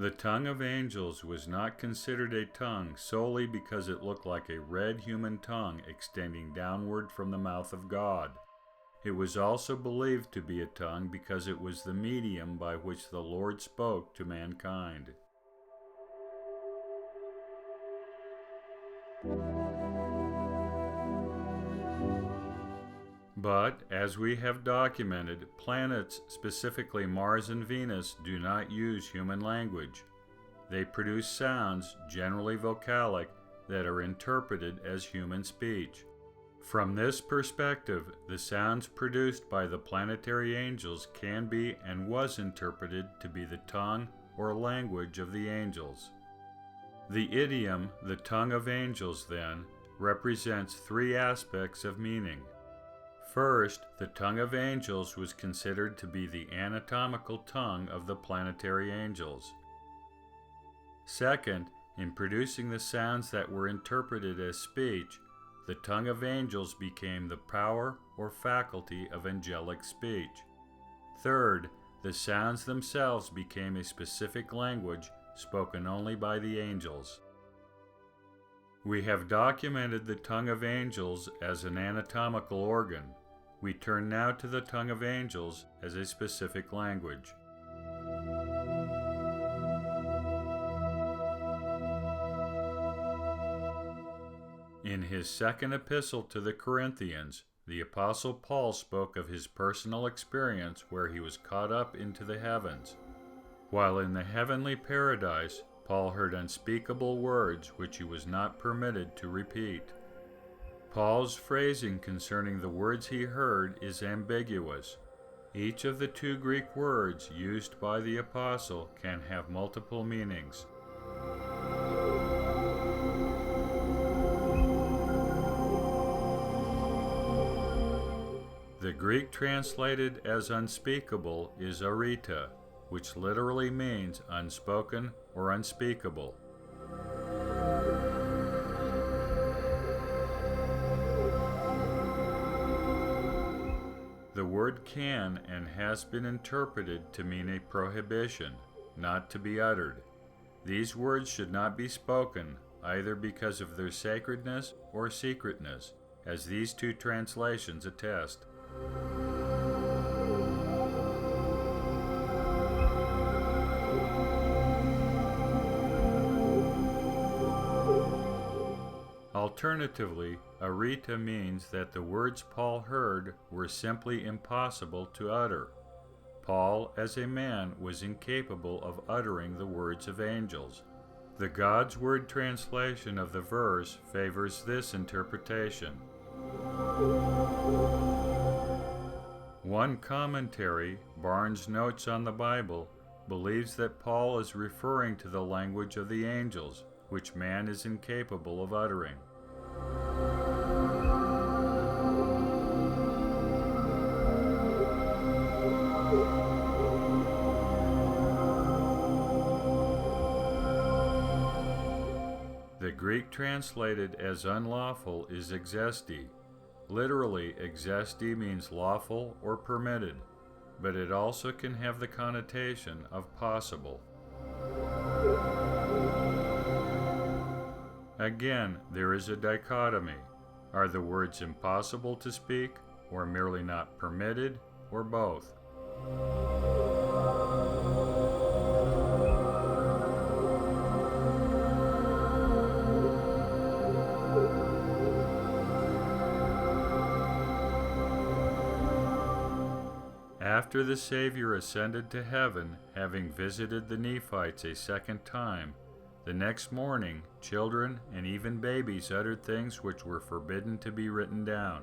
The tongue of angels was not considered a tongue solely because it looked like a red human tongue extending downward from the mouth of God. It was also believed to be a tongue because it was the medium by which the Lord spoke to mankind. But, as we have documented, planets, specifically Mars and Venus, do not use human language. They produce sounds, generally vocalic, that are interpreted as human speech. From this perspective, the sounds produced by the planetary angels can be and was interpreted to be the tongue or language of the angels. The idiom, the tongue of angels, then, represents three aspects of meaning. First, the tongue of angels was considered to be the anatomical tongue of the planetary angels. Second, in producing the sounds that were interpreted as speech, the tongue of angels became the power or faculty of angelic speech. Third, the sounds themselves became a specific language spoken only by the angels. We have documented the tongue of angels as an anatomical organ. We turn now to the tongue of angels as a specific language. In his second epistle to the Corinthians, the Apostle Paul spoke of his personal experience where he was caught up into the heavens. While in the heavenly paradise, Paul heard unspeakable words which he was not permitted to repeat. Paul's phrasing concerning the words he heard is ambiguous. Each of the two Greek words used by the apostle can have multiple meanings. The Greek translated as unspeakable is arita, which literally means unspoken or unspeakable. The word can and has been interpreted to mean a prohibition, not to be uttered. These words should not be spoken, either because of their sacredness or secretness, as these two translations attest. Alternatively, arita means that the words Paul heard were simply impossible to utter. Paul, as a man, was incapable of uttering the words of angels. The God's Word translation of the verse favors this interpretation. One commentary, Barnes' Notes on the Bible, believes that Paul is referring to the language of the angels, which man is incapable of uttering. The Greek translated as unlawful is exesti. Literally, exesti means lawful or permitted, but it also can have the connotation of possible. Again, there is a dichotomy. Are the words impossible to speak, or merely not permitted, or both? After the Savior ascended to heaven, having visited the Nephites a second time, the next morning, children and even babies uttered things which were forbidden to be written down.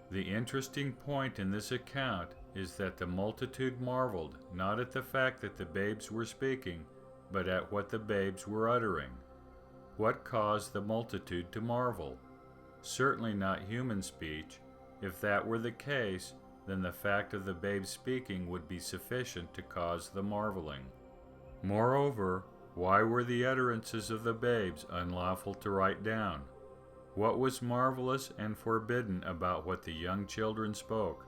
The interesting point in this account is that the multitude marveled not at the fact that the babes were speaking, but at what the babes were uttering. What caused the multitude to marvel? Certainly not human speech. If that were the case, then the fact of the babes speaking would be sufficient to cause the marveling. Moreover, Why were the utterances of the babes unlawful to write down? What was marvelous and forbidden about what the young children spoke?